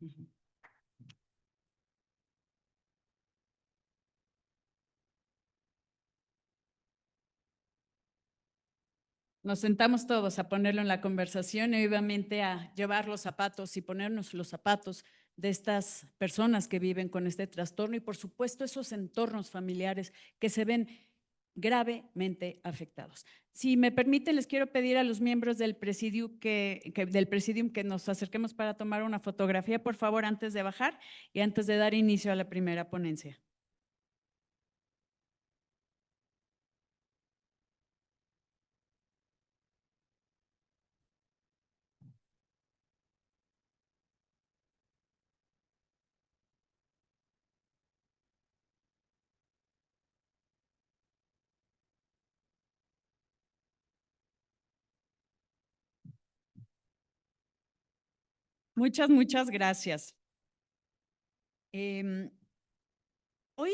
Ujú. Nos sentamos todos a ponerlo en la conversación y obviamente a llevar los zapatos y ponernos los zapatos de estas personas que viven con este trastorno y por supuesto esos entornos familiares que se ven gravemente afectados. Si me permiten, les quiero pedir a los miembros del presidium que nos acerquemos para tomar una fotografía, por favor, antes de bajar y antes de dar inicio a la primera ponencia. Muchas gracias. Eh, hoy,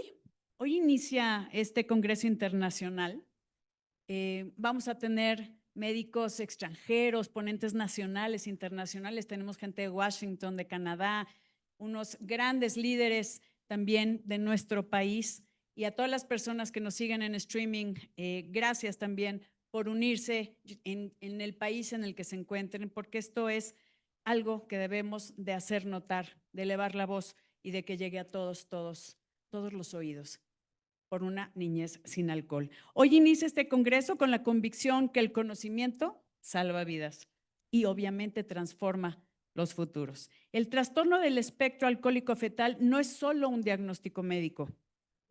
hoy inicia este Congreso Internacional. Vamos a tener médicos extranjeros, ponentes nacionales, internacionales. Tenemos gente de Washington, de Canadá, unos grandes líderes también de nuestro país. Y a todas las personas que nos siguen en streaming, gracias también por unirse en el país en el que se encuentren, porque esto es algo que debemos de hacer notar, de elevar la voz y de que llegue a todos los oídos por una niñez sin alcohol. Hoy inicia este congreso con la convicción que el conocimiento salva vidas y obviamente transforma los futuros. El trastorno del espectro alcohólico fetal no es solo un diagnóstico médico,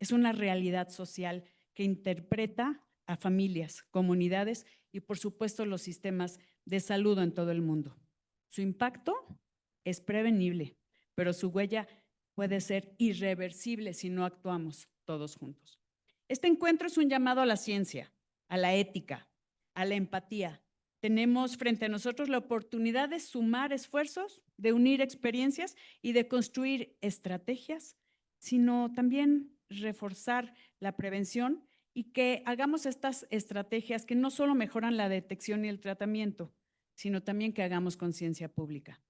es una realidad social que interpreta a familias, comunidades y por supuesto los sistemas de salud en todo el mundo. Su impacto es prevenible, pero su huella puede ser irreversible si no actuamos todos juntos. Este encuentro es un llamado a la ciencia, a la ética, a la empatía. Tenemos frente a nosotros la oportunidad de sumar esfuerzos, de unir experiencias y de construir estrategias, sino también reforzar la prevención y que hagamos estas estrategias que no solo mejoran la detección y el tratamiento, sino también que hagamos conciencia pública.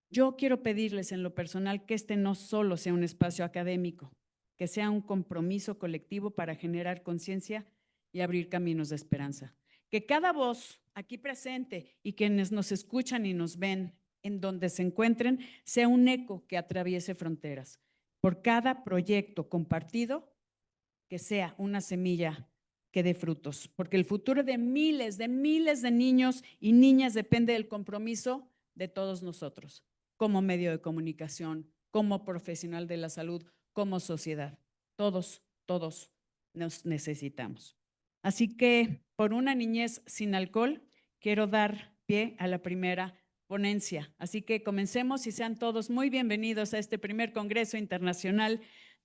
Yo quiero pedirles en lo personal que este no solo sea un espacio académico, que sea un compromiso colectivo para generar conciencia y abrir caminos de esperanza. Que cada voz aquí presente y quienes nos escuchan y nos ven en donde se encuentren sea un eco que atraviese fronteras. Por cada proyecto compartido, que sea una semilla que dé frutos, porque el futuro de miles de niños y niñas depende del compromiso de todos nosotros, como medio de comunicación, como profesional de la salud, como sociedad. Todos nos necesitamos. Así que, por una niñez sin alcohol, quiero dar pie a la primera ponencia. Así que comencemos y sean todos muy bienvenidos a este primer Congreso Internacional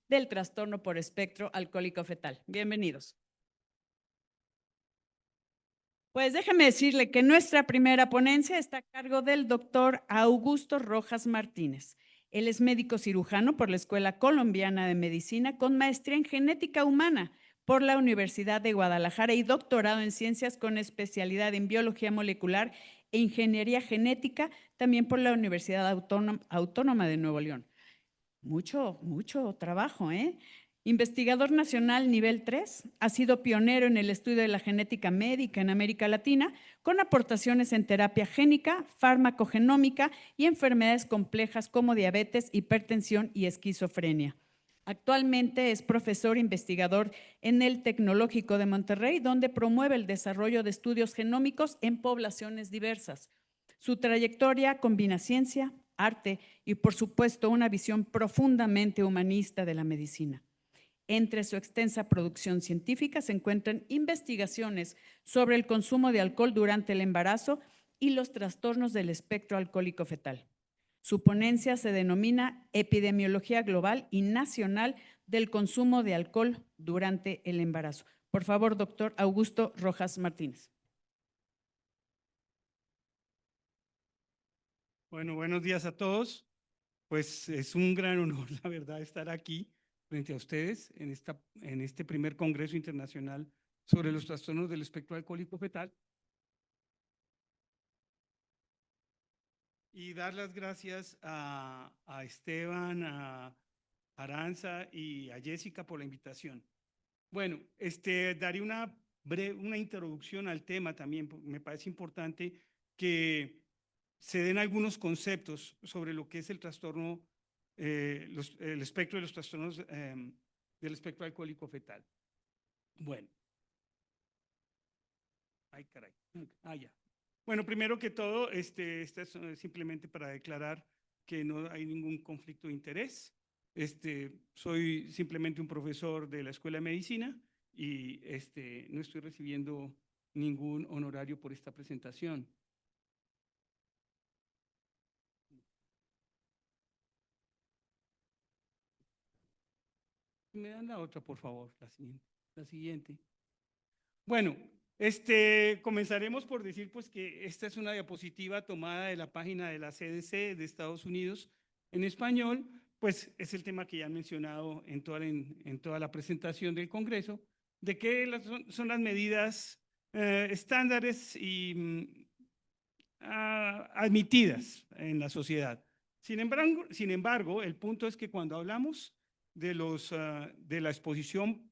del Trastorno por Espectro Alcohólico Fetal. Bienvenidos. Pues déjeme decirle que nuestra primera ponencia está a cargo del doctor Augusto Rojas Martínez. Él es médico cirujano por la Escuela Colombiana de Medicina con maestría en genética humana por la Universidad de Guadalajara y doctorado en ciencias con especialidad en biología molecular e ingeniería genética también por la Universidad Autónoma de Nuevo León. Mucho trabajo, ¿eh? Investigador nacional nivel 3, ha sido pionero en el estudio de la genética médica en América Latina, con aportaciones en terapia génica, farmacogenómica y enfermedades complejas como diabetes, hipertensión y esquizofrenia. Actualmente es profesor investigador en el Tecnológico de Monterrey, donde promueve el desarrollo de estudios genómicos en poblaciones diversas. Su trayectoria combina ciencia, arte y, por supuesto, una visión profundamente humanista de la medicina. Entre su extensa producción científica se encuentran investigaciones sobre el consumo de alcohol durante el embarazo y los trastornos del espectro alcohólico fetal. Su ponencia se denomina Epidemiología Global y Nacional del Consumo de Alcohol durante el Embarazo. Por favor, doctor Augusto Rojas Martínez. Bueno, buenos días a todos. Pues es un gran honor, la verdad, estar aquí frente a ustedes en este primer Congreso Internacional sobre los trastornos del espectro alcohólico fetal. y dar las gracias a Esteban, a Aranza y a Jessica por la invitación. Bueno, daré una introducción al tema también, porque me parece importante que se den algunos conceptos sobre lo que es el trastorno, el espectro de los trastornos del espectro alcohólico fetal. Bueno. Ay, caray. Ya. Bueno, primero que todo, esta es simplemente para declarar que no hay ningún conflicto de interés. Soy simplemente un profesor de la Escuela de Medicina y no estoy recibiendo ningún honorario por esta presentación. ¿Me dan la otra, por favor? La siguiente. Bueno, comenzaremos por decir pues que esta es una diapositiva tomada de la página de la CDC de Estados Unidos en español, pues es el tema que ya han mencionado en toda la presentación del Congreso, de qué son las medidas estándares y admitidas en la sociedad. Sin embargo, el punto es que cuando hablamos de la exposición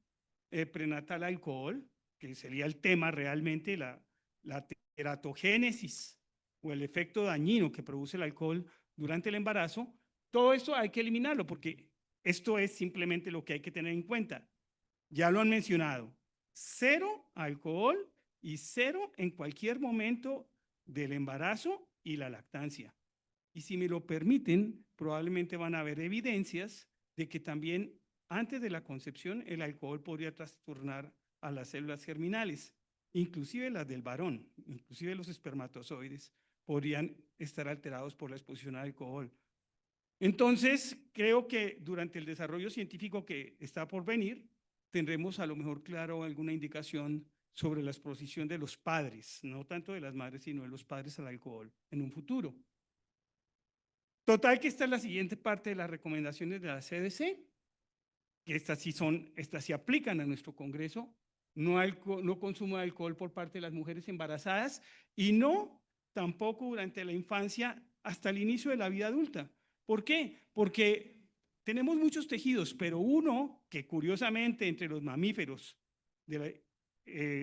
prenatal al alcohol, que sería el tema realmente, la teratogénesis o el efecto dañino que produce el alcohol durante el embarazo, todo esto hay que eliminarlo porque esto es simplemente lo que hay que tener en cuenta. Ya lo han mencionado, 0 alcohol y 0 en cualquier momento del embarazo y la lactancia. Y si me lo permiten, probablemente van a haber evidencias de que también antes de la concepción el alcohol podría trastornar a las células germinales, inclusive las del varón, inclusive los espermatozoides podrían estar alterados por la exposición al alcohol. Entonces, creo que durante el desarrollo científico que está por venir, tendremos a lo mejor claro alguna indicación sobre la exposición de los padres, no tanto de las madres, sino de los padres al alcohol en un futuro. Total que esta es la siguiente parte de las recomendaciones de la CDC, que estas sí aplican a nuestro Congreso, no consumo de alcohol por parte de las mujeres embarazadas y no tampoco durante la infancia hasta el inicio de la vida adulta. ¿Por qué? Porque tenemos muchos tejidos, pero uno que curiosamente entre los mamíferos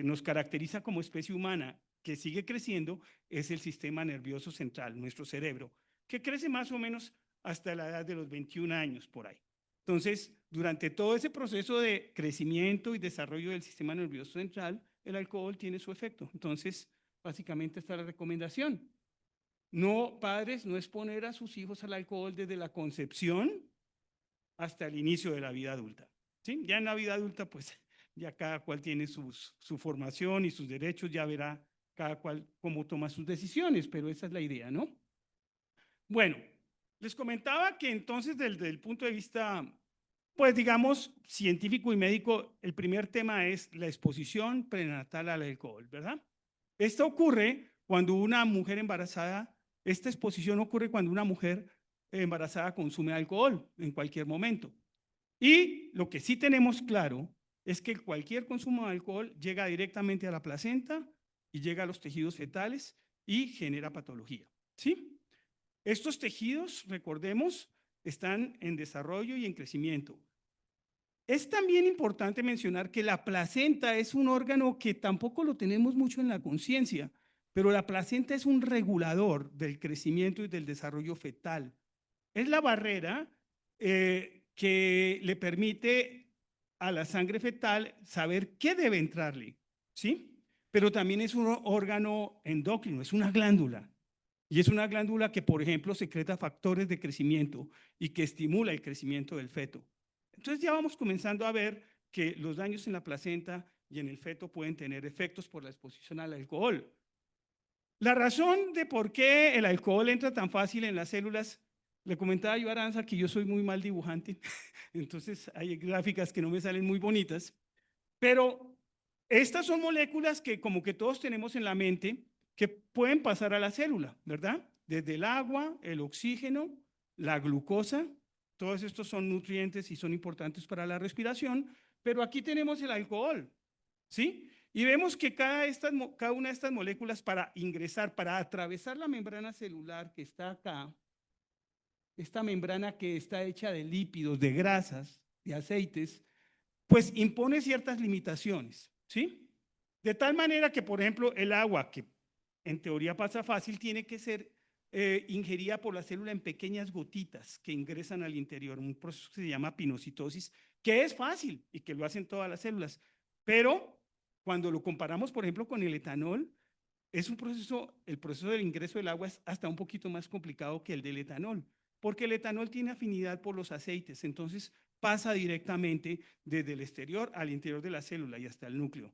nos caracteriza como especie humana, que sigue creciendo, es el sistema nervioso central, nuestro cerebro, que crece más o menos hasta la edad de los 21 años por ahí. Entonces, durante todo ese proceso de crecimiento y desarrollo del sistema nervioso central, el alcohol tiene su efecto. Entonces, básicamente esta es la recomendación. No, padres, no exponer a sus hijos al alcohol desde la concepción hasta el inicio de la vida adulta. ¿Sí? Ya en la vida adulta, pues, ya cada cual tiene su formación y sus derechos, ya verá cada cual cómo toma sus decisiones, pero esa es la idea, ¿no? Bueno, les comentaba que entonces desde el punto de vista, pues digamos, científico y médico, el primer tema es la exposición prenatal al alcohol, ¿verdad? Esto ocurre cuando una mujer embarazada, esta exposición ocurre cuando una mujer embarazada consume alcohol en cualquier momento. Y lo que sí tenemos claro es que cualquier consumo de alcohol llega directamente a la placenta y llega a los tejidos fetales y genera patología, ¿sí? Estos tejidos, recordemos, están en desarrollo y en crecimiento. Es también importante mencionar que la placenta es un órgano que tampoco lo tenemos mucho en la conciencia, pero la placenta es un regulador del crecimiento y del desarrollo fetal. Es la barrera que le permite a la sangre fetal saber qué debe entrarle, ¿sí? Pero también es un órgano endocrino, es una glándula. Y es una glándula que, por ejemplo, secreta factores de crecimiento y que estimula el crecimiento del feto. Entonces ya vamos comenzando a ver que los daños en la placenta y en el feto pueden tener efectos por la exposición al alcohol. La razón de por qué el alcohol entra tan fácil en las células, le comentaba yo a Aranza que yo soy muy mal dibujante, entonces hay gráficas que no me salen muy bonitas, pero estas son moléculas que como que todos tenemos en la mente que pueden pasar a la célula, ¿verdad? Desde el agua, el oxígeno, la glucosa, todos estos son nutrientes y son importantes para la respiración, pero aquí tenemos el alcohol, ¿sí? Y vemos que cada una de estas moléculas para ingresar, para atravesar la membrana celular que está acá, esta membrana que está hecha de lípidos, de grasas, de aceites, pues impone ciertas limitaciones, ¿sí? De tal manera que, por ejemplo, el agua, que en teoría pasa fácil, tiene que ser ingerida por la célula en pequeñas gotitas que ingresan al interior, un proceso que se llama pinocitosis, que es fácil y que lo hacen todas las células, pero cuando lo comparamos, por ejemplo, con el etanol, es un proceso, el proceso del ingreso del agua es hasta un poquito más complicado que el del etanol, porque el etanol tiene afinidad por los aceites, entonces pasa directamente desde el exterior al interior de la célula y hasta el núcleo.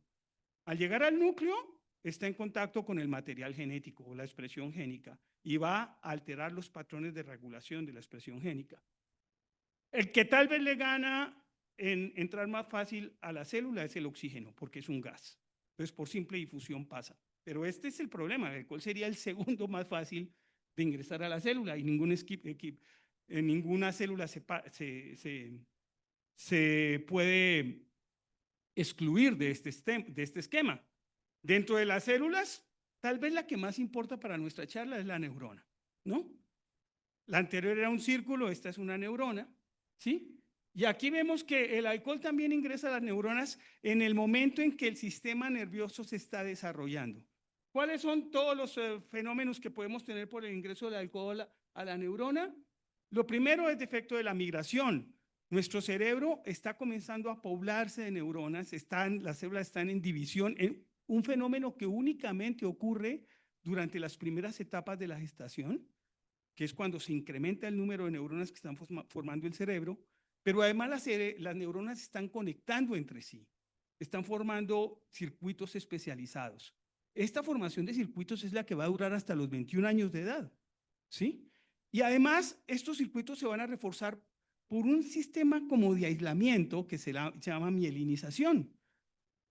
Al llegar al núcleo, está en contacto con el material genético o la expresión génica y va a alterar los patrones de regulación de la expresión génica. El que tal vez le gana en entrar más fácil a la célula es el oxígeno, porque es un gas. Entonces, por simple difusión pasa. Pero este es el problema, el cual sería el segundo más fácil de ingresar a la célula y ninguna célula se puede excluir de este esquema. Dentro de las células, tal vez la que más importa para nuestra charla es la neurona, ¿no? La anterior era un círculo, esta es una neurona, ¿sí? Y aquí vemos que el alcohol también ingresa a las neuronas en el momento en que el sistema nervioso se está desarrollando. ¿Cuáles son todos los fenómenos que podemos tener por el ingreso del alcohol a la neurona? Lo primero es defecto de la migración. Nuestro cerebro está comenzando a poblarse de neuronas, las células están en división, un fenómeno que únicamente ocurre durante las primeras etapas de la gestación, que es cuando se incrementa el número de neuronas que están formando el cerebro, pero además las neuronas están conectando entre sí, están formando circuitos especializados. Esta formación de circuitos es la que va a durar hasta los 21 años de edad, ¿sí? Y además, estos circuitos se van a reforzar por un sistema como de aislamiento que se llama mielinización.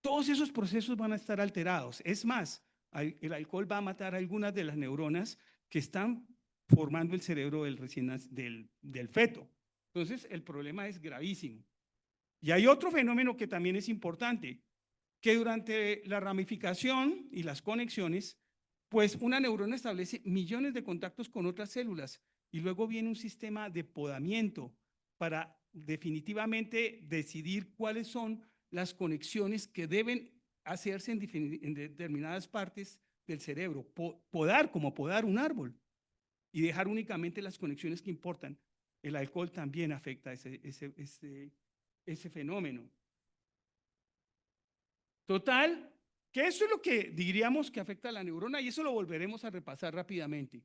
Todos esos procesos van a estar alterados. Es más, el alcohol va a matar algunas de las neuronas que están formando el cerebro del feto. Entonces, el problema es gravísimo. Y hay otro fenómeno que también es importante, que durante la ramificación y las conexiones, pues una neurona establece millones de contactos con otras células y luego viene un sistema de podamiento para definitivamente decidir cuáles son las conexiones que deben hacerse en determinadas partes del cerebro, podar como podar un árbol y dejar únicamente las conexiones que importan. El alcohol también afecta ese fenómeno. Total, que eso es lo que diríamos que afecta a la neurona y eso lo volveremos a repasar rápidamente.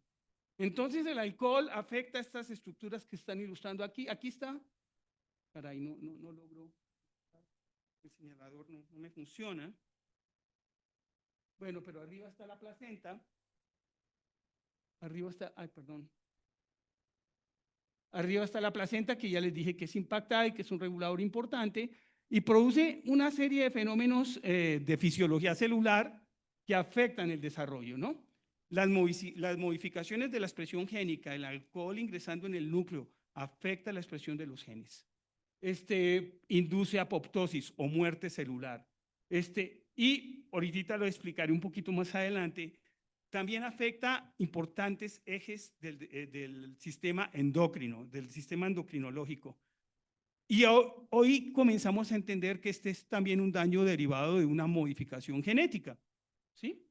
Entonces el alcohol afecta a estas estructuras que están ilustrando aquí. Aquí está. Caray, no logro. El señalador no me funciona. Bueno, pero arriba está la placenta. Arriba está, ay, perdón. Arriba está la placenta, que ya les dije que es impactada y que es un regulador importante, y produce una serie de fenómenos de fisiología celular que afectan el desarrollo, ¿no? Las modificaciones de la expresión génica, el alcohol ingresando en el núcleo, afecta la expresión de los genes. Induce apoptosis o muerte celular. Y ahorita lo explicaré un poquito más adelante, también afecta importantes ejes del sistema endocrino, del sistema endocrinológico. Y hoy comenzamos a entender que este es también un daño derivado de una modificación genética, ¿sí?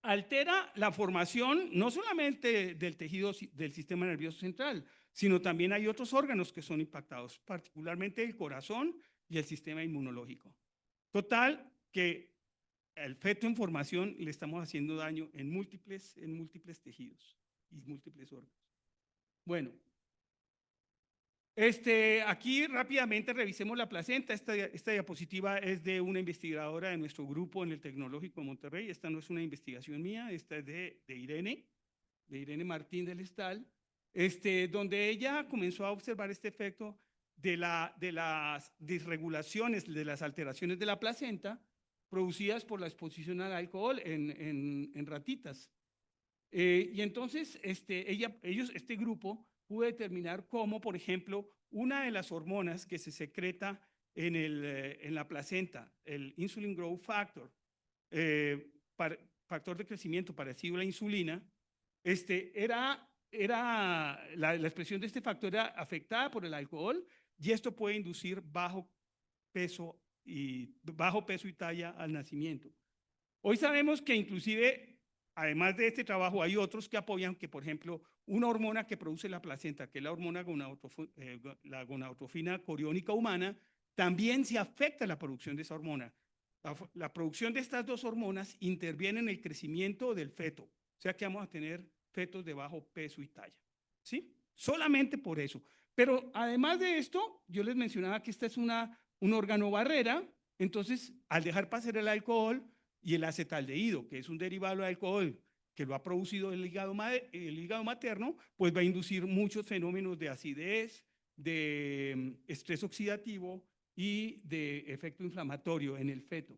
Altera la formación no solamente del tejido del sistema nervioso central, sino también hay otros órganos que son impactados, particularmente el corazón y el sistema inmunológico. Total, que al feto en formación le estamos haciendo daño en múltiples tejidos y múltiples órganos. Bueno, aquí rápidamente revisemos la placenta. Esta diapositiva es de una investigadora de nuestro grupo en el Tecnológico de Monterrey. Esta no es una investigación mía, esta es de Irene Martín del Estal, donde ella comenzó a observar este efecto de las disregulaciones, de las alteraciones de la placenta producidas por la exposición al alcohol en ratitas. Y entonces este grupo pudo determinar cómo, por ejemplo, una de las hormonas que se secreta en la placenta, el insulin growth factor, factor de crecimiento parecido a la insulina, la expresión de este factor era afectada por el alcohol y esto puede inducir bajo peso y talla al nacimiento. Hoy sabemos que inclusive, además de este trabajo, hay otros que apoyan que, por ejemplo, una hormona que produce la placenta, que es la hormona la gonadotrofina coriónica humana, también se afecta la producción de esa hormona. La producción de estas dos hormonas interviene en el crecimiento del feto, o sea que vamos a tener fetos de bajo peso y talla, ¿sí? Solamente por eso. Pero además de esto, yo les mencionaba que esta es un órgano barrera, entonces al dejar pasar el alcohol y el acetaldehído, que es un derivado del alcohol que lo ha producido el hígado materno, pues va a inducir muchos fenómenos de acidez, de estrés oxidativo y de efecto inflamatorio en el feto.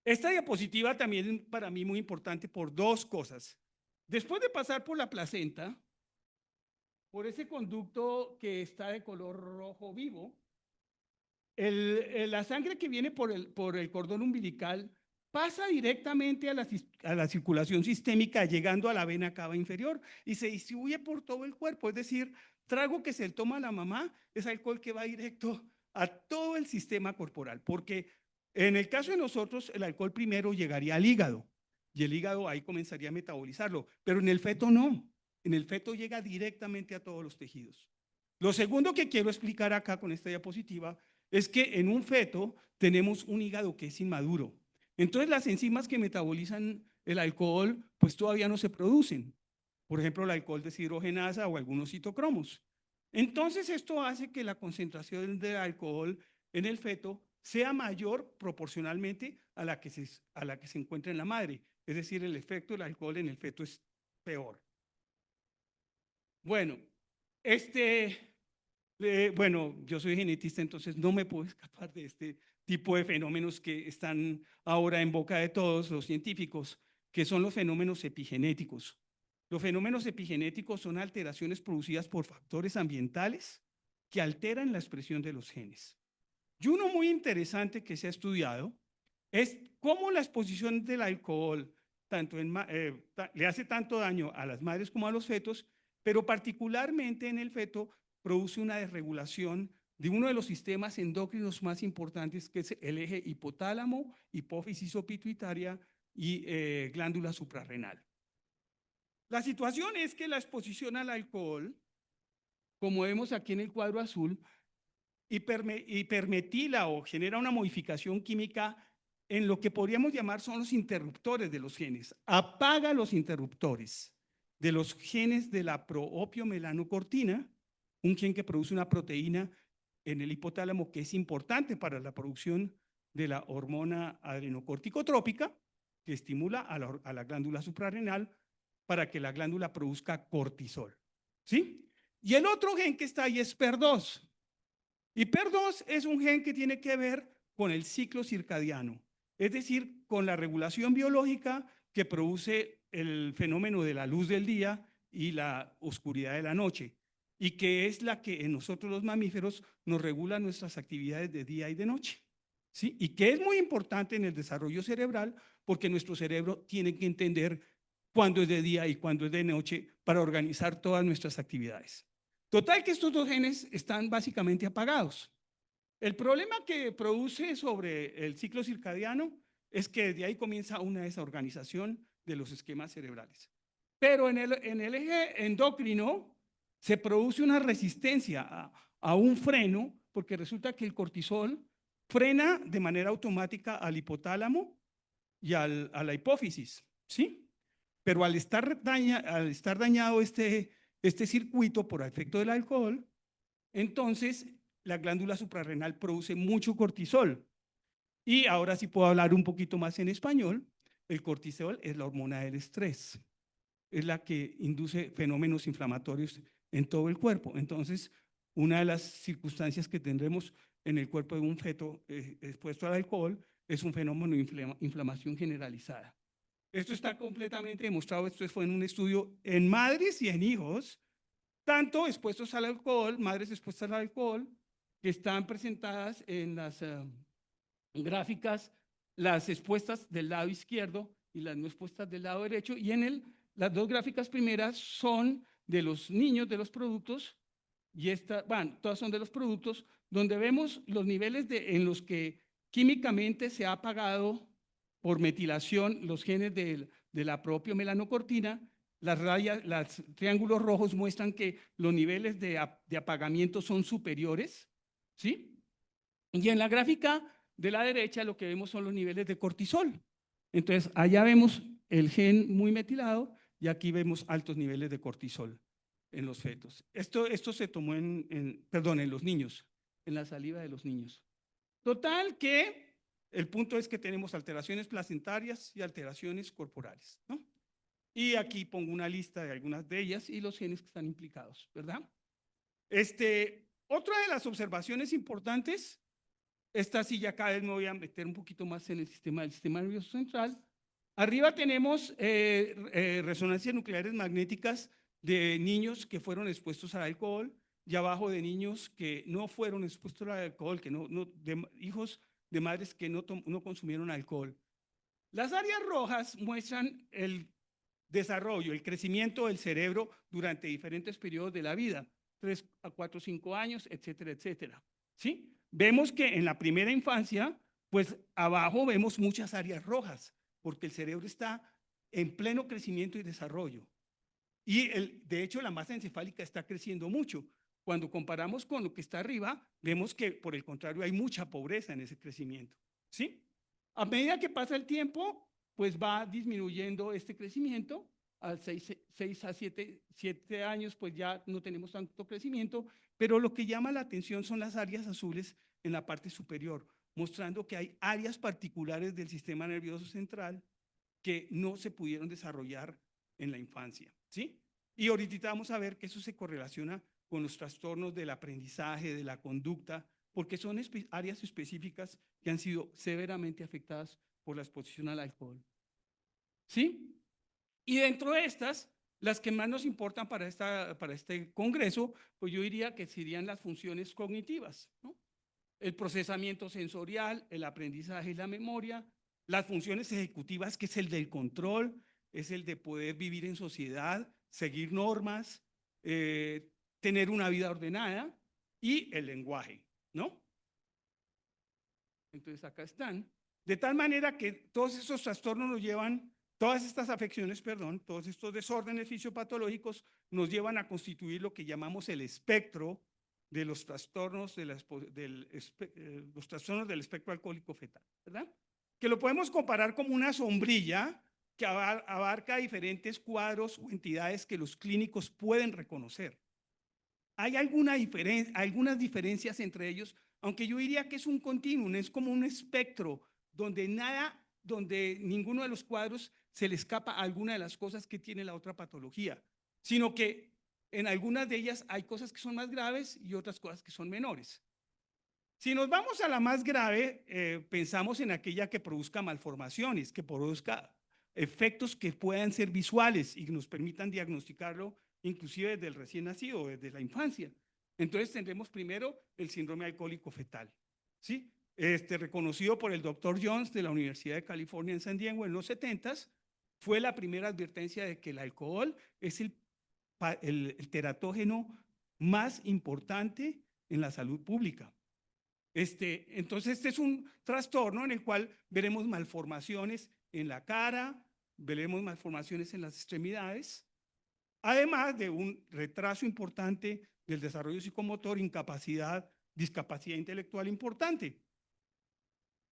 Esta diapositiva también para mí muy importante por dos cosas. Después de pasar por la placenta, por ese conducto que está de color rojo vivo, la sangre que viene por el cordón umbilical pasa directamente a la circulación sistémica, llegando a la vena cava inferior y se distribuye por todo el cuerpo. Es decir, trago que se toma la mamá es alcohol que va directo a todo el sistema corporal, porque en el caso de nosotros, el alcohol primero llegaría al hígado y el hígado ahí comenzaría a metabolizarlo, pero en el feto no. En el feto llega directamente a todos los tejidos. Lo segundo que quiero explicar acá con esta diapositiva es que en un feto tenemos un hígado que es inmaduro. Entonces las enzimas que metabolizan el alcohol pues todavía no se producen. Por ejemplo, el alcohol deshidrogenasa o algunos citocromos. Entonces esto hace que la concentración de alcohol en el feto sea mayor proporcionalmente a la que se encuentra en la madre. Es decir, el efecto del alcohol en el feto es peor. Bueno, bueno, yo soy genetista, entonces no me puedo escapar de este tipo de fenómenos que están ahora en boca de todos los científicos, que son los fenómenos epigenéticos. Los fenómenos epigenéticos son alteraciones producidas por factores ambientales que alteran la expresión de los genes. Y uno muy interesante que se ha estudiado es cómo la exposición del alcohol le hace tanto daño a las madres como a los fetos, pero particularmente en el feto produce una desregulación de uno de los sistemas endocrinos más importantes, que es el eje hipotálamo, hipófisis o pituitaria y glándula suprarrenal. La situación es que la exposición al alcohol, como vemos aquí en el cuadro azul, hipermetila o genera una modificación química en lo que podríamos llamar son los interruptores de los genes. Apaga los interruptores de los genes de la proopiomelanocortina, un gen que produce una proteína en el hipotálamo que es importante para la producción de la hormona adrenocorticotrópica, que estimula a la glándula suprarrenal para que la glándula produzca cortisol. ¿Sí? Y el otro gen que está ahí es PER2. Y PER2 es un gen que tiene que ver con el ciclo circadiano, es decir, con la regulación biológica que produce el fenómeno de la luz del día y la oscuridad de la noche, y que es la que en nosotros los mamíferos nos regula nuestras actividades de día y de noche. ¿Sí? Y que es muy importante en el desarrollo cerebral porque nuestro cerebro tiene que entender cuándo es de día y cuándo es de noche para organizar todas nuestras actividades. Total que estos dos genes están básicamente apagados. El problema que produce sobre el ciclo circadiano es que desde ahí comienza una desorganización de los esquemas cerebrales. Pero en el eje endocrino se produce una resistencia a un freno, porque resulta que el cortisol frena de manera automática al hipotálamo y a la hipófisis, ¿sí? Pero al estar dañado este circuito por efecto del alcohol, entonces la glándula suprarrenal produce mucho cortisol. Y ahora sí puedo hablar un poquito más en español. El cortisol es la hormona del estrés. Es la que induce fenómenos inflamatorios en todo el cuerpo. Entonces, una de las circunstancias que tendremos en el cuerpo de un feto expuesto al alcohol es un fenómeno de inflamación generalizada. Esto está completamente demostrado. Esto fue en un estudio en madres y en hijos, tanto expuestos al alcohol, madres expuestas al alcohol, que están presentadas en las gráficas, las expuestas del lado izquierdo y las no expuestas del lado derecho, y las dos gráficas primeras son de los niños de los productos, y todas son de los productos, donde vemos los niveles en los que químicamente se ha apagado por metilación los genes de la propia melanocortina. Los triángulos rojos muestran que los niveles de apagamiento son superiores, ¿sí? Y en la gráfica de la derecha lo que vemos son los niveles de cortisol. Entonces, allá vemos el gen muy metilado y aquí vemos altos niveles de cortisol en los fetos. Esto se tomó en los niños, en la saliva de los niños. Total que el punto es que tenemos alteraciones placentarias y alteraciones corporales, ¿no? Y aquí pongo una lista de algunas de ellas y los genes que están implicados, ¿verdad? Otra de las observaciones importantes, esta sí ya cada vez me voy a meter un poquito más en el sistema nervioso central. Arriba tenemos resonancias nucleares magnéticas de niños que fueron expuestos al alcohol, y abajo de niños que no fueron expuestos al alcohol, hijos de madres que no consumieron alcohol. Las áreas rojas muestran el desarrollo, el crecimiento del cerebro durante diferentes periodos de la vida, 3 a 4, 5 años, etcétera, etcétera. ¿Sí? Vemos que en la primera infancia, pues abajo vemos muchas áreas rojas, porque el cerebro está en pleno crecimiento y desarrollo. Y de hecho la masa encefálica está creciendo mucho. Cuando comparamos con lo que está arriba, vemos que por el contrario hay mucha pobreza en ese crecimiento. ¿Sí? A medida que pasa el tiempo, pues va disminuyendo este crecimiento. A 6 a 7 años, pues ya no tenemos tanto crecimiento, pero lo que llama la atención son las áreas azules en la parte superior, mostrando que hay áreas particulares del sistema nervioso central que no se pudieron desarrollar en la infancia, ¿sí? Y ahorita vamos a ver que eso se correlaciona con los trastornos del aprendizaje, de la conducta, porque son áreas específicas que han sido severamente afectadas por la exposición al alcohol, ¿sí? Y dentro de estas, las que más nos importan para este congreso, pues yo diría que serían las funciones cognitivas, ¿no? El procesamiento sensorial, el aprendizaje y la memoria, las funciones ejecutivas, que es el del control, es el de poder vivir en sociedad, seguir normas, tener una vida ordenada, y el lenguaje, ¿no? Entonces acá están. De tal manera que todos estos trastornos nos llevan, todas estas afecciones, perdón, todos estos desórdenes fisiopatológicos nos llevan a constituir lo que llamamos el espectro de los trastornos, los trastornos del espectro alcohólico fetal, ¿verdad? Que lo podemos comparar como una sombrilla que abarca diferentes cuadros o entidades que los clínicos pueden reconocer. Hay algunas diferencias entre ellos, aunque yo diría que es un continuum, es como un espectro donde ninguno de los cuadros se le escapa a alguna de las cosas que tiene la otra patología, sino que en algunas de ellas hay cosas que son más graves y otras cosas que son menores. Si nos vamos a la más grave, pensamos en aquella que produzca malformaciones, que produzca efectos que puedan ser visuales y que nos permitan diagnosticarlo inclusive desde el recién nacido, desde la infancia. Entonces tendremos primero el síndrome alcohólico fetal, ¿sí? Reconocido por el doctor Jones de la Universidad de California en San Diego en los 70s, fue la primera advertencia de que el alcohol es el teratógeno más importante en la salud pública. Entonces, este es un trastorno en el cual veremos malformaciones en la cara, veremos malformaciones en las extremidades, además de un retraso importante del desarrollo psicomotor, incapacidad, discapacidad intelectual importante.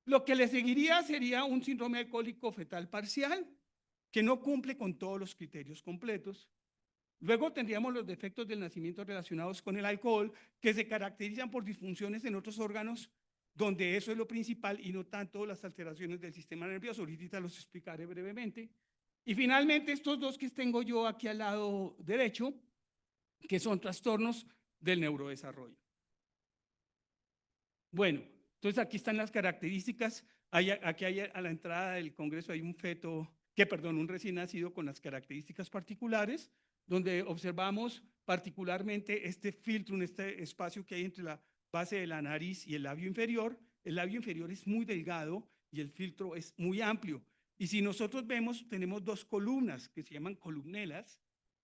Lo que le seguiría sería un síndrome alcohólico fetal parcial, que no cumple con todos los criterios completos. Luego tendríamos los defectos del nacimiento relacionados con el alcohol, que se caracterizan por disfunciones en otros órganos, donde eso es lo principal y no tanto las alteraciones del sistema nervioso. Ahorita los explicaré brevemente. Y finalmente estos dos que tengo yo aquí al lado derecho, que son trastornos del neurodesarrollo. Bueno, entonces aquí están las características. Aquí hay, a la entrada del Congreso hay un recién nacido con las características particulares, donde observamos particularmente este filtro, este espacio que hay entre la base de la nariz y el labio inferior. El labio inferior es muy delgado y el filtro es muy amplio. Y si nosotros vemos, tenemos dos columnas que se llaman columnelas,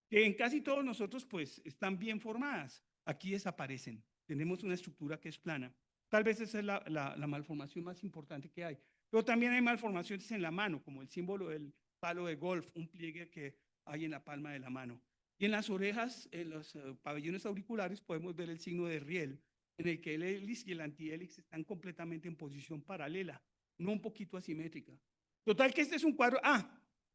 que en casi todos nosotros pues están bien formadas. Aquí desaparecen. Tenemos una estructura que es plana. Tal vez esa es la malformación más importante que hay. Pero también hay malformaciones en la mano, como el símbolo del palo de golf, un pliegue que hay en la palma de la mano. Y en las orejas, en los pabellones auriculares, podemos ver el signo de riel, en el que el hélice y el antihélice están completamente en posición paralela, no un poquito asimétrica. Total que este es un cuadro,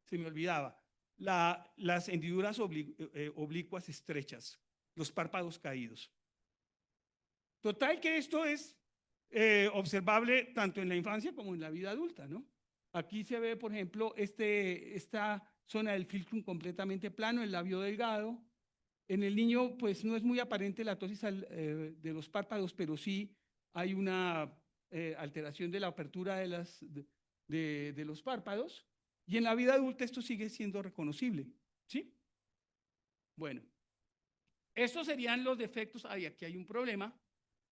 se me olvidaba, las hendiduras oblicuas estrechas, los párpados caídos. Total que esto es observable tanto en la infancia como en la vida adulta, ¿no? Aquí se ve, por ejemplo, esta zona del filtrum completamente plano, el labio delgado. En el niño, pues no es muy aparente la ptosis de los párpados, pero sí hay una alteración de la apertura de los párpados. Y en la vida adulta esto sigue siendo reconocible, ¿sí? Bueno, estos serían los defectos. Aquí hay un problema.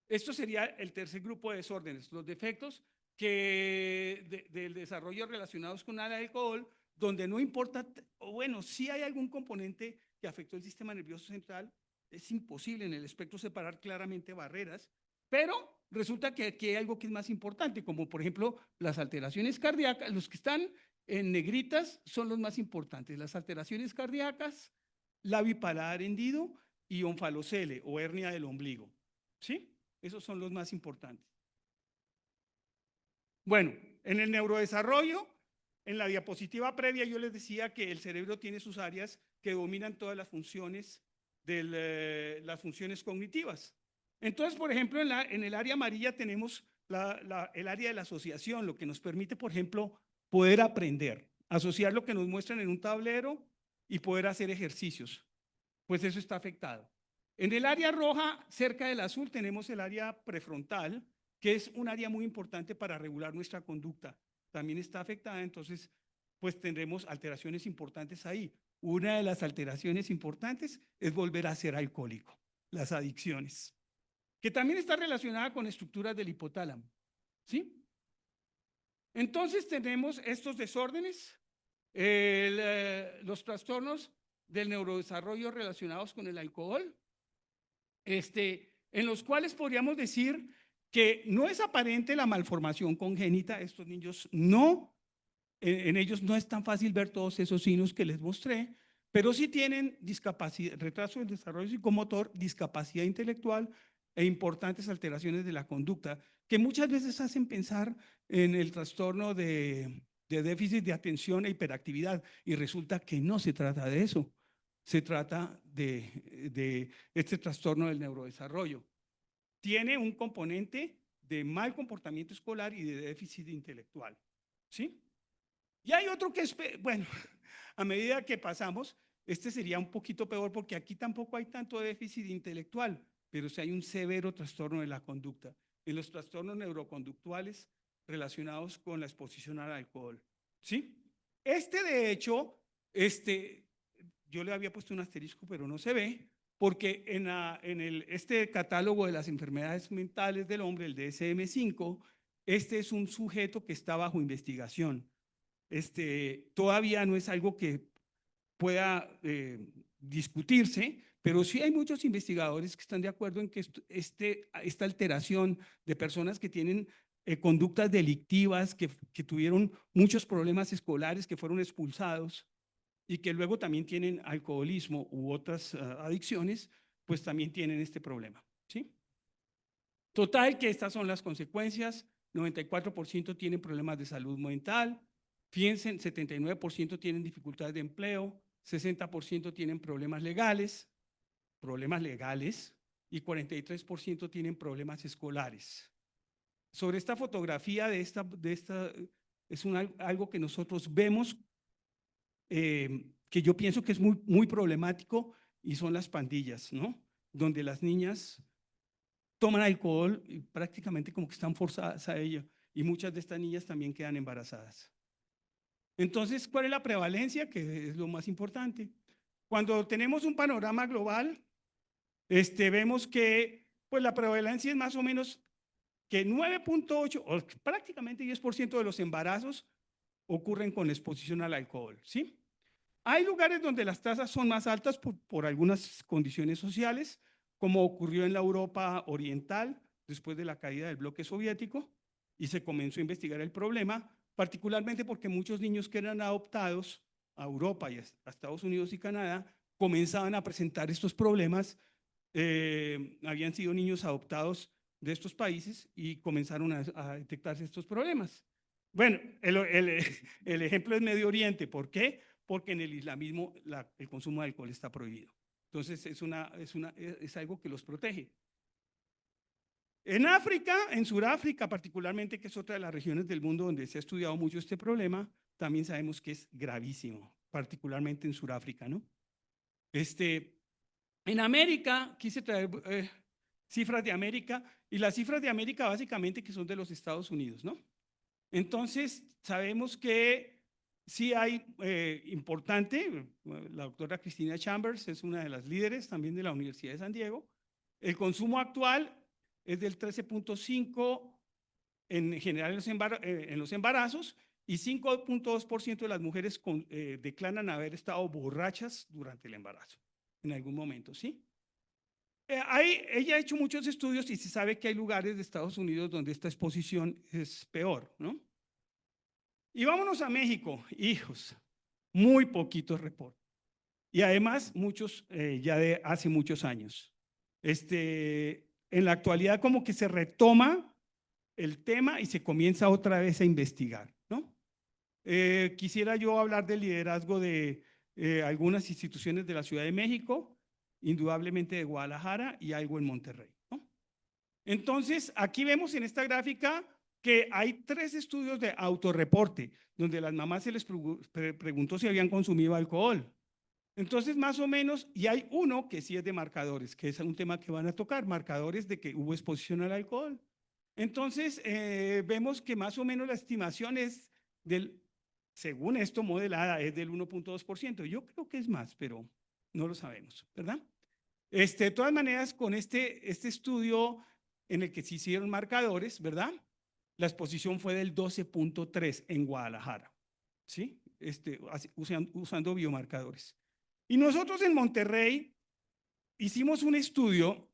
Esto sería el tercer grupo de desórdenes, los defectos del desarrollo relacionados con el alcohol, donde no importa, o bueno, si hay algún componente que afectó el sistema nervioso central, es imposible en el espectro separar claramente barreras, pero resulta que aquí hay algo que es más importante, como por ejemplo las alteraciones cardíacas. Los que están en negritas son los más importantes, las alteraciones cardíacas, labio paladar hendido y onfalocele o hernia del ombligo, ¿sí? Esos son los más importantes. Bueno, en el neurodesarrollo, en la diapositiva previa yo les decía que el cerebro tiene sus áreas que dominan todas las funciones las funciones cognitivas. Entonces, por ejemplo, en el área amarilla tenemos el área de la asociación, lo que nos permite, por ejemplo, poder aprender, asociar lo que nos muestran en un tablero y poder hacer ejercicios. Pues eso está afectado. En el área roja, cerca del azul, tenemos el área prefrontal, que es un área muy importante para regular nuestra conducta. También está afectada, entonces, pues tendremos alteraciones importantes ahí. Una de las alteraciones importantes es volver a ser alcohólico, las adicciones, que también está relacionada con estructuras del hipotálamo, ¿sí? Entonces tenemos estos desórdenes, los trastornos del neurodesarrollo relacionados con el alcohol, en los cuales podríamos decir que no es aparente la malformación congénita. Estos niños no, en ellos no es tan fácil ver todos esos signos que les mostré, pero sí tienen discapacidad, retraso del desarrollo psicomotor, discapacidad intelectual e importantes alteraciones de la conducta, que muchas veces hacen pensar en el trastorno de déficit de atención e hiperactividad, y resulta que no se trata de eso. Se trata de este trastorno del neurodesarrollo. Tiene un componente de mal comportamiento escolar y de déficit intelectual, ¿sí? Y hay otro que es, bueno, a medida que pasamos, este sería un poquito peor porque aquí tampoco hay tanto déficit intelectual, pero sí hay un severo trastorno de la conducta, en los trastornos neuroconductuales relacionados con la exposición al alcohol, ¿sí? De hecho, yo le había puesto un asterisco, pero no se ve, porque este catálogo de las enfermedades mentales del hombre, el DSM-5, este es un sujeto que está bajo investigación. Todavía no es algo que pueda discutirse, pero sí hay muchos investigadores que están de acuerdo en que esta alteración de personas que tienen conductas delictivas, que tuvieron muchos problemas escolares, que fueron expulsados, y que luego también tienen alcoholismo u otras adicciones, pues también tienen este problema, ¿sí? Total que estas son las consecuencias. 94% tienen problemas de salud mental, fíjense, 79% tienen dificultades de empleo, 60% tienen problemas legales, y 43% tienen problemas escolares. Sobre esta fotografía es algo que nosotros vemos que yo pienso que es muy, muy problemático, y son las pandillas, ¿no? Donde las niñas toman alcohol y prácticamente como que están forzadas a ello, y muchas de estas niñas también quedan embarazadas. Entonces, ¿cuál es la prevalencia? Que es lo más importante. Cuando tenemos un panorama global, vemos que pues la prevalencia es más o menos que 9.8 o prácticamente 10% de los embarazos ocurren con exposición al alcohol, ¿sí? Hay lugares donde las tasas son más altas por algunas condiciones sociales, como ocurrió en la Europa Oriental después de la caída del bloque soviético, y se comenzó a investigar el problema, particularmente porque muchos niños que eran adoptados a Europa y a Estados Unidos y Canadá comenzaban a presentar estos problemas. Habían sido niños adoptados de estos países y comenzaron a detectarse estos problemas. Bueno, el ejemplo es Medio Oriente. ¿Por qué? Porque en el islamismo el consumo de alcohol está prohibido. Entonces es algo que los protege. En África, en Sudáfrica particularmente, que es otra de las regiones del mundo donde se ha estudiado mucho este problema, también sabemos que es gravísimo, particularmente en Sudáfrica, ¿no? En América, quise traer cifras de América, y las cifras de América básicamente que son de los Estados Unidos, ¿no? Entonces, sabemos que sí hay importante, la doctora Cristina Chambers es una de las líderes también de la Universidad de San Diego. El consumo actual es del 13.5 en general en los embarazos, y 5.2% de las mujeres declaran haber estado borrachas durante el embarazo, en algún momento, ¿sí? Ella ha hecho muchos estudios y se sabe que hay lugares de Estados Unidos donde esta exposición es peor, ¿no? Y vámonos a México, hijos, muy poquitos reportes. Y además muchos ya de hace muchos años. En la actualidad como que se retoma el tema y se comienza otra vez a investigar, ¿no? Quisiera yo hablar del liderazgo de algunas instituciones de la Ciudad de México, indudablemente de Guadalajara y algo en Monterrey, ¿no? Entonces, aquí vemos en esta gráfica que hay 3 estudios de autorreporte, donde las mamás se les preguntó si habían consumido alcohol. Entonces, más o menos, y hay uno que sí es de marcadores, que es un tema que van a tocar, marcadores de que hubo exposición al alcohol. Entonces, vemos que más o menos la estimación es según esto modelada, es del 1.2%. Yo creo que es más, pero no lo sabemos, ¿verdad? De todas maneras, con este estudio en el que se hicieron marcadores, ¿verdad? La exposición fue del 12.3 en Guadalajara, ¿sí? Usando biomarcadores. Y nosotros en Monterrey hicimos un estudio,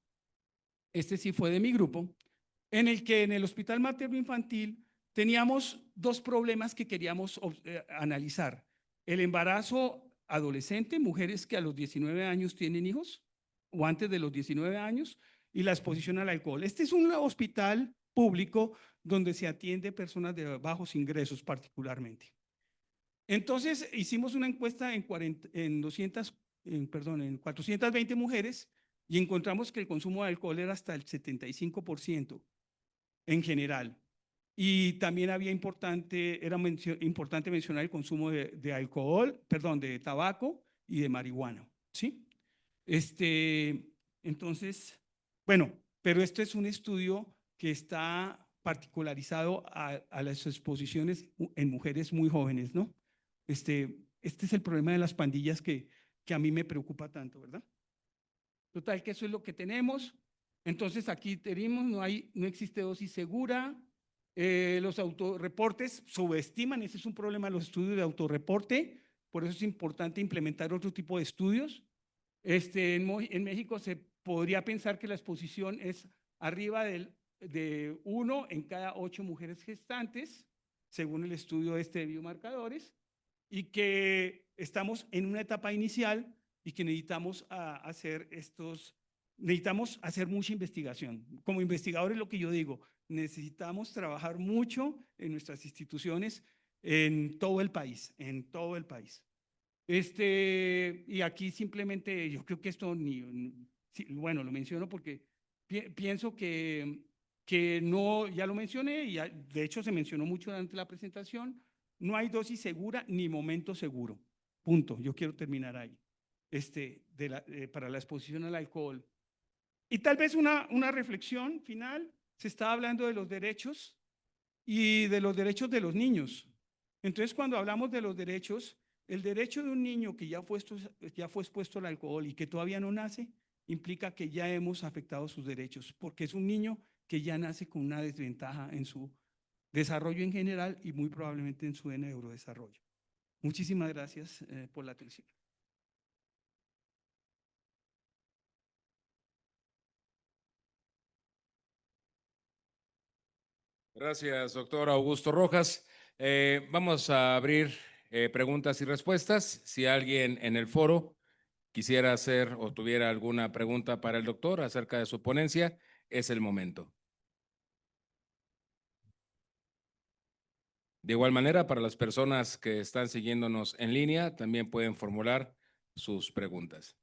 este sí fue de mi grupo, en el que en el Hospital Materno Infantil teníamos 2 problemas que queríamos analizar. El embarazo adolescente, mujeres que a los 19 años tienen hijos o antes de los 19 años, y la exposición al alcohol. Este es un hospital público donde se atiende personas de bajos ingresos particularmente. Entonces hicimos una encuesta en 420 mujeres y encontramos que el consumo de alcohol era hasta el 75% en general. Y también era importante mencionar el consumo de alcohol, perdón, de tabaco y de marihuana, ¿sí? Entonces, bueno, pero este es un estudio que está particularizado a las exposiciones en mujeres muy jóvenes, ¿no? Este es el problema de las pandillas que a mí me preocupa tanto, ¿verdad? Total, que eso es lo que tenemos. Entonces aquí tenemos, no existe dosis segura. Los autorreportes subestiman, ese es un problema de los estudios de autorreporte, por eso es importante implementar otro tipo de estudios. En México se podría pensar que la exposición es arriba de 1 en cada 8 mujeres gestantes, según el estudio de biomarcadores, y que estamos en una etapa inicial y que necesitamos hacer mucha investigación. Como investigadores, lo que yo digo, necesitamos trabajar mucho en nuestras instituciones en todo el país, y aquí simplemente yo creo que esto bueno, lo menciono porque pienso que no, ya lo mencioné y de hecho se mencionó mucho durante la presentación, no hay dosis segura ni momento seguro. Punto. Yo quiero terminar ahí. Para la exposición al alcohol. Y tal vez una reflexión final. Se está hablando de los derechos y de los derechos de los niños. Entonces, cuando hablamos de los derechos, el derecho de un niño que ya fue expuesto al alcohol y que todavía no nace, implica que ya hemos afectado sus derechos, porque es un niño que ya nace con una desventaja en su desarrollo en general y muy probablemente en su neurodesarrollo. Muchísimas gracias por la atención. Gracias, doctor Augusto Rojas. Vamos a abrir preguntas y respuestas. Si alguien en el foro quisiera hacer o tuviera alguna pregunta para el doctor acerca de su ponencia, es el momento. De igual manera, para las personas que están siguiéndonos en línea, también pueden formular sus preguntas.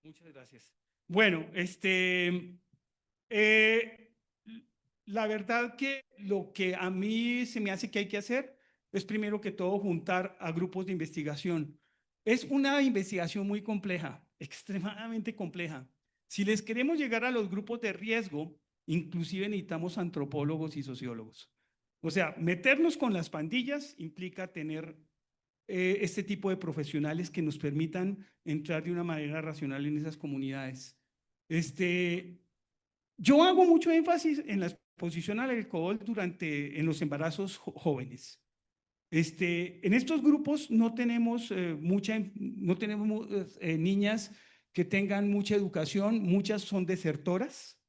Muchas gracias. Bueno, la verdad que lo que a mí se me hace que hay que hacer es primero que todo juntar a grupos de investigación. Es una investigación muy compleja, extremadamente compleja. Si les queremos llegar a los grupos de riesgo, inclusive necesitamos antropólogos y sociólogos. O sea, meternos con las pandillas implica tener este tipo de profesionales que nos permitan entrar de una manera racional en esas comunidades. Yo hago mucho énfasis en la exposición al alcohol en los embarazos jóvenes. En estos grupos no tenemos niñas que tengan mucha educación, muchas son desertoras.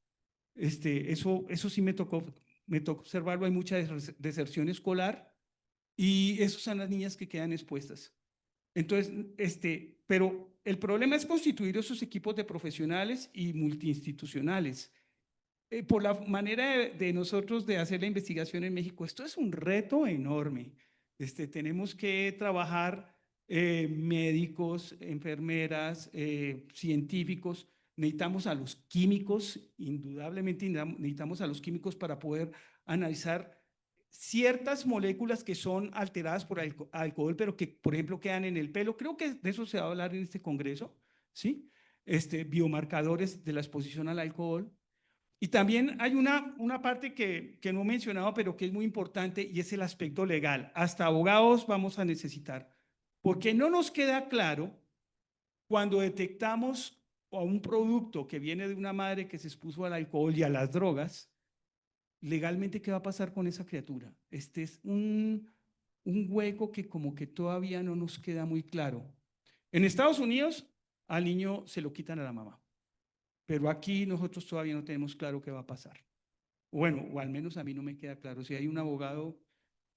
Eso sí me tocó observarlo, hay mucha deserción escolar y esas son las niñas que quedan expuestas. Entonces, pero el problema es constituir esos equipos de profesionales y multiinstitucionales. Por la manera de nosotros de hacer la investigación en México, esto es un reto enorme. Tenemos que trabajar médicos, enfermeras, científicos. Necesitamos a los químicos, indudablemente necesitamos a los químicos para poder analizar ciertas moléculas que son alteradas por alcohol, pero que, por ejemplo, quedan en el pelo. Creo que de eso se va a hablar en este congreso, ¿sí? Biomarcadores de la exposición al alcohol. Y también hay una parte que no he mencionado, pero que es muy importante, y es el aspecto legal. Hasta abogados vamos a necesitar, porque no nos queda claro cuando detectamos a un producto que viene de una madre que se expuso al alcohol y a las drogas, legalmente, ¿qué va a pasar con esa criatura? Este es un hueco que como que todavía no nos queda muy claro. En Estados Unidos, al niño se lo quitan a la mamá, pero aquí nosotros todavía no tenemos claro qué va a pasar. Bueno, o al menos a mí no me queda claro. Si hay un abogado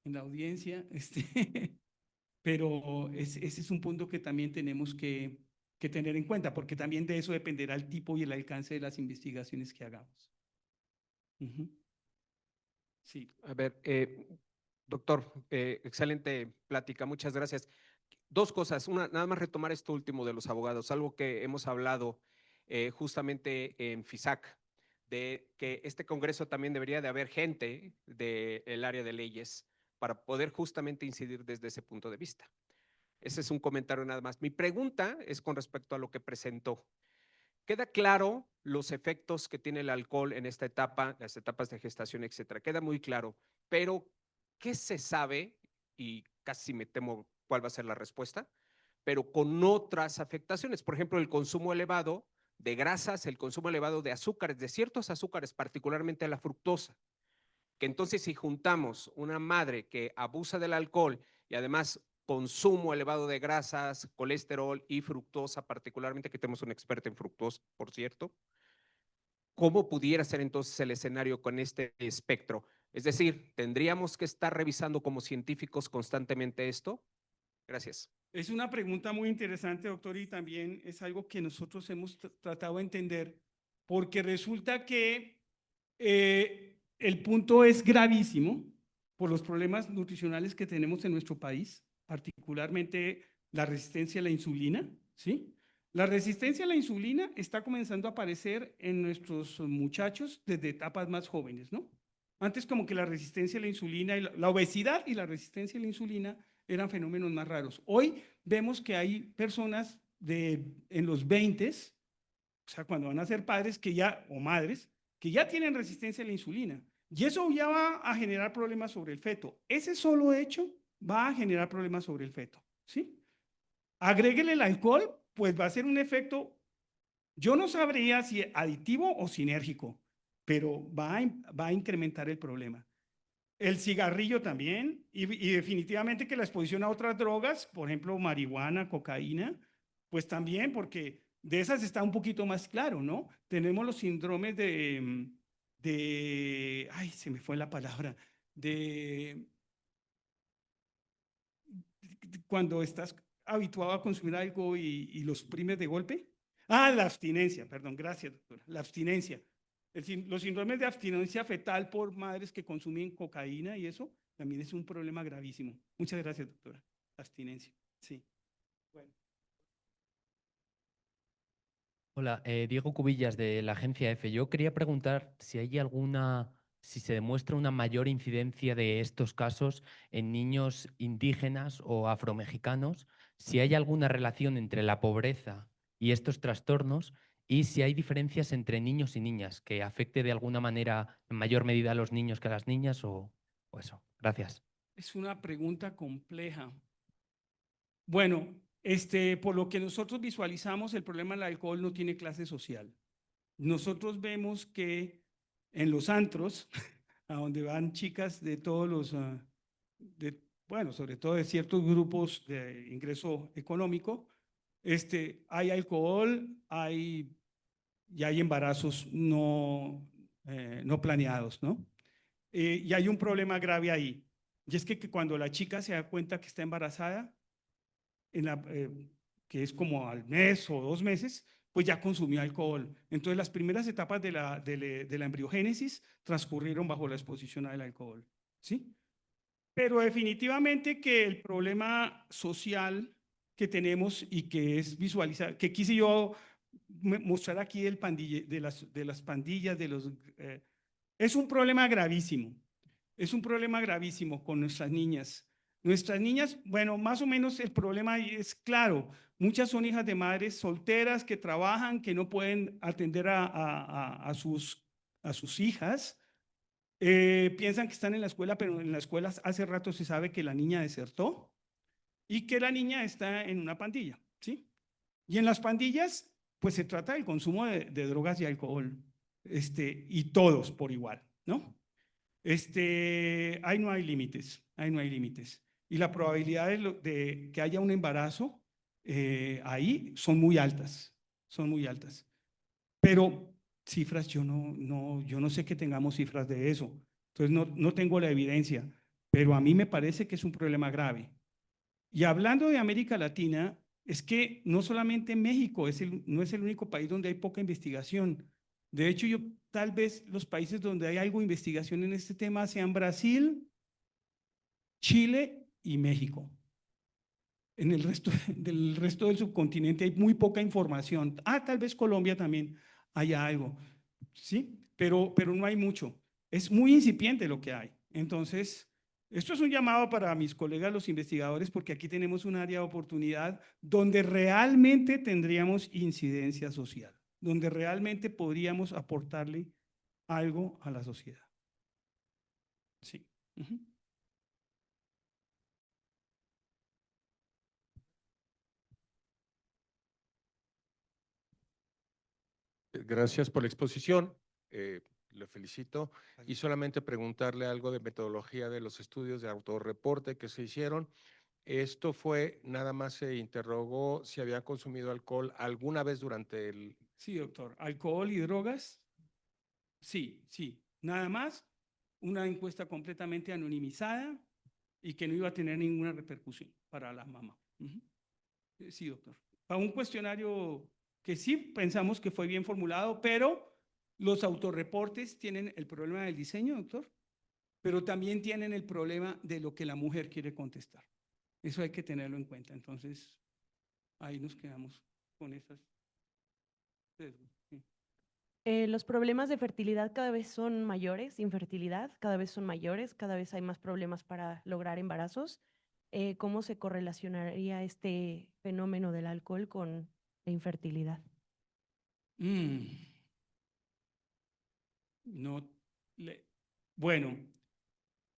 en la audiencia, pero ese es un punto que también tenemos que tener en cuenta, porque también de eso dependerá el tipo y el alcance de las investigaciones que hagamos. Sí. A ver, doctor, excelente plática, muchas gracias. Dos cosas, una, nada más retomar esto último de los abogados, algo que hemos hablado justamente en FISAC, de que este congreso también debería de haber gente del área de leyes para poder justamente incidir desde ese punto de vista. Ese es un comentario nada más. Mi pregunta es con respecto a lo que presentó. Queda claro los efectos que tiene el alcohol en esta etapa, las etapas de gestación, etcétera. Queda muy claro. Pero, ¿qué se sabe? Y casi me temo cuál va a ser la respuesta, pero con otras afectaciones. Por ejemplo, el consumo elevado de grasas, el consumo elevado de azúcares, de ciertos azúcares, particularmente la fructosa. Que entonces, si juntamos una madre que abusa del alcohol y además consumo elevado de grasas, colesterol y fructosa, particularmente que tenemos un experto en fructosa, por cierto, ¿cómo pudiera ser entonces el escenario con este espectro? Es decir, ¿tendríamos que estar revisando como científicos constantemente esto? Gracias. Es una pregunta muy interesante, doctor, y también es algo que nosotros hemos tratado de entender, porque resulta que el punto es gravísimo por los problemas nutricionales que tenemos en nuestro país, particularmente la resistencia a la insulina, ¿sí? La resistencia a la insulina está comenzando a aparecer en nuestros muchachos desde etapas más jóvenes, ¿no? Antes como que la resistencia a la insulina, y la obesidad y la resistencia a la insulina eran fenómenos más raros. Hoy vemos que hay personas en los 20, o sea, cuando van a ser padres que ya, o madres, que ya tienen resistencia a la insulina. Y eso ya va a generar problemas sobre el feto. Ese solo hecho va a generar problemas sobre el feto, ¿sí? Agréguele el alcohol, pues va a ser un efecto, yo no sabría si aditivo o sinérgico, pero va a incrementar el problema. El cigarrillo también, y definitivamente que la exposición a otras drogas, por ejemplo, marihuana, cocaína, pues también, porque de esas está un poquito más claro, ¿no? Tenemos los síndromes ay, se me fue la palabra, cuando estás habituado a consumir algo y lo suprimes de golpe. Ah, la abstinencia, perdón, gracias, doctora. La abstinencia. Los síndromes de abstinencia fetal por madres que consumen cocaína y eso también es un problema gravísimo. Muchas gracias, doctora. Abstinencia, sí. Bueno. Hola, Diego Cubillas de la agencia EFE. Yo quería preguntar si hay si se demuestra una mayor incidencia de estos casos en niños indígenas o afromexicanos, si hay alguna relación entre la pobreza y estos trastornos y si hay diferencias entre niños y niñas que afecte de alguna manera en mayor medida a los niños que a las niñas o eso. Gracias. Es una pregunta compleja. Bueno, por lo que nosotros visualizamos, el problema del alcohol no tiene clase social. Nosotros vemos que en los antros, a donde van chicas de todos los, bueno, sobre todo de ciertos grupos de ingreso económico, hay alcohol, y hay embarazos no planeados, ¿no? Y hay un problema grave ahí, y es que cuando la chica se da cuenta que está embarazada, que es como al mes o 2 meses, pues ya consumió alcohol. Entonces las primeras etapas de la embriogénesis transcurrieron bajo la exposición al alcohol, ¿sí? Pero definitivamente que el problema social que tenemos y que es visualizar, que quise yo mostrar aquí de las pandillas, es un problema gravísimo. Es un problema gravísimo con nuestras niñas. Nuestras niñas, bueno, más o menos el problema es claro. Muchas son hijas de madres solteras que trabajan, que no pueden atender a sus hijas. Piensan que están en la escuela, pero en la escuela hace rato se sabe que la niña desertó y que la niña está en una pandilla, ¿sí? Y en las pandillas, pues se trata del consumo de drogas y alcohol, y todos por igual, ¿no? Ahí no hay límites, ahí no hay límites. Y la probabilidad de que haya un embarazo ahí son muy altas, son muy altas. Pero cifras, yo no sé que tengamos cifras de eso. Entonces no tengo la evidencia, pero a mí me parece que es un problema grave. Y hablando de América Latina, es que no solamente México no es el único país donde hay poca investigación. De hecho, tal vez los países donde hay algo de investigación en este tema sean Brasil, Chile y México. En el resto del subcontinente hay muy poca información. Tal vez Colombia también haya algo, ¿sí? Pero no hay mucho. Es muy incipiente lo que hay. Entonces, esto es un llamado para mis colegas los investigadores porque aquí tenemos un área de oportunidad donde realmente tendríamos incidencia social, donde realmente podríamos aportarle algo a la sociedad. Sí. Uh-huh. Gracias por la exposición, le felicito. Y solamente preguntarle algo de metodología de los estudios de autorreporte que se hicieron. Esto fue, nada más se interrogó si habían consumido alcohol alguna vez durante el… Sí, doctor. ¿Alcohol y drogas? Sí, sí. Nada más, una encuesta completamente anonimizada y que no iba a tener ninguna repercusión para la mamá. Uh-huh. Sí, doctor. Para un cuestionario que sí pensamos que fue bien formulado, pero los autorreportes tienen el problema del diseño, doctor, pero también tienen el problema de lo que la mujer quiere contestar. Eso hay que tenerlo en cuenta. Entonces, ahí nos quedamos con esas. Sí. Los problemas de fertilidad cada vez son mayores, infertilidad cada vez son mayores, cada vez hay más problemas para lograr embarazos. ¿Cómo se correlacionaría este fenómeno del alcohol con la infertilidad? No, bueno,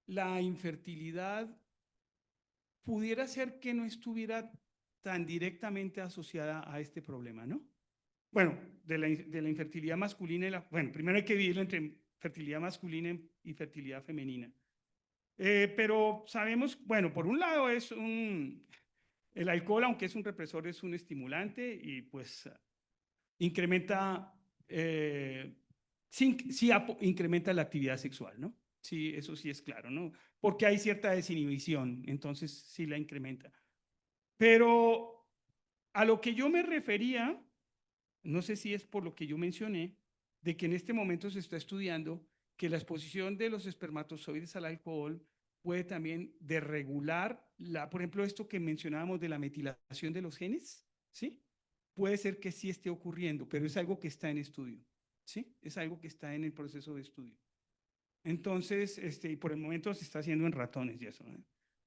la infertilidad pudiera ser que no estuviera tan directamente asociada a este problema, ¿no? Bueno, de la infertilidad masculina bueno, primero hay que dividirlo entre fertilidad masculina y fertilidad femenina. Pero sabemos, bueno, por un lado el alcohol, aunque es un represor, es un estimulante y pues incrementa, incrementa la actividad sexual, ¿no? Sí, eso sí es claro, ¿no? Porque hay cierta desinhibición, entonces sí la incrementa. Pero a lo que yo me refería, no sé si es por lo que yo mencioné, de que en este momento se está estudiando que la exposición de los espermatozoides al alcohol puede también desregular, por ejemplo, esto que mencionábamos de la metilación de los genes, ¿sí? Puede ser que sí esté ocurriendo, pero es algo que está en estudio, ¿sí? Es algo que está en el proceso de estudio. Entonces, y por el momento se está haciendo en ratones y eso, ¿eh?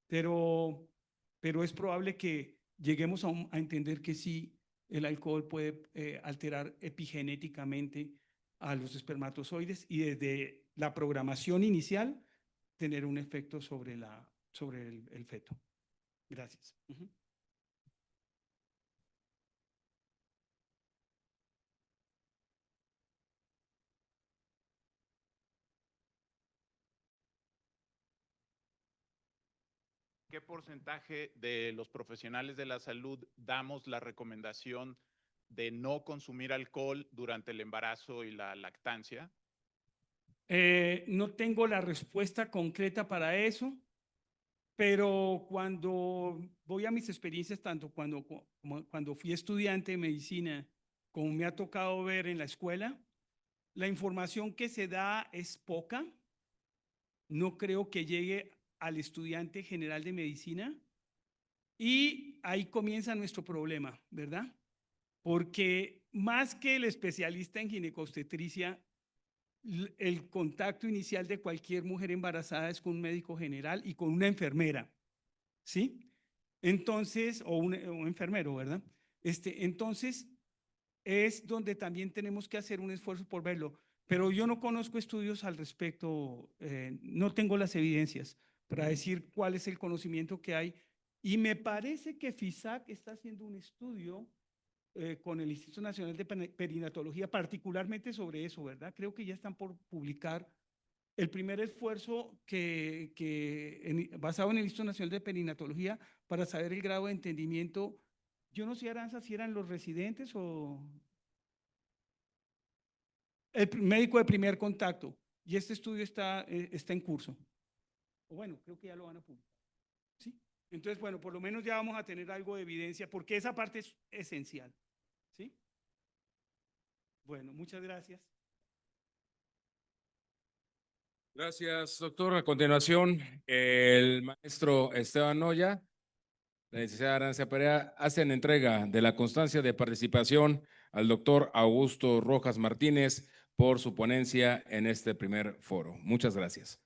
Pero es probable que lleguemos a entender que sí, el alcohol puede alterar epigenéticamente a los espermatozoides y desde la programación inicial tener un efecto sobre el feto. Gracias. ¿Qué porcentaje de los profesionales de la salud damos la recomendación de no consumir alcohol durante el embarazo y la lactancia? No tengo la respuesta concreta para eso, pero cuando voy a mis experiencias, tanto cuando fui estudiante de medicina, como me ha tocado ver en la escuela, la información que se da es poca. No creo que llegue al estudiante general de medicina y ahí comienza nuestro problema, ¿verdad? Porque más que el especialista en ginecobstetricia, el contacto inicial de cualquier mujer embarazada es con un médico general y con una enfermera, ¿sí? Entonces, o un enfermero, ¿verdad? Entonces, es donde también tenemos que hacer un esfuerzo por verlo. Pero yo no conozco estudios al respecto, no tengo las evidencias para decir cuál es el conocimiento que hay. Y me parece que FISAC está haciendo un estudio con el Instituto Nacional de Perinatología, particularmente sobre eso, ¿verdad? Creo que ya están por publicar el primer esfuerzo basado en el Instituto Nacional de Perinatología para saber el grado de entendimiento. Yo no sé, Aranza, si eran los residentes o el médico de primer contacto. Y este estudio está en curso. O bueno, creo que ya lo van a publicar. ¿Sí? Entonces, bueno, por lo menos ya vamos a tener algo de evidencia, porque esa parte es esencial. ¿Sí? Bueno, muchas gracias. Gracias, doctor. A continuación, el maestro Esteban Noya, la licenciada Arancia Perea, hacen entrega de la constancia de participación al doctor Augusto Rojas Martínez por su ponencia en este primer foro. Muchas gracias.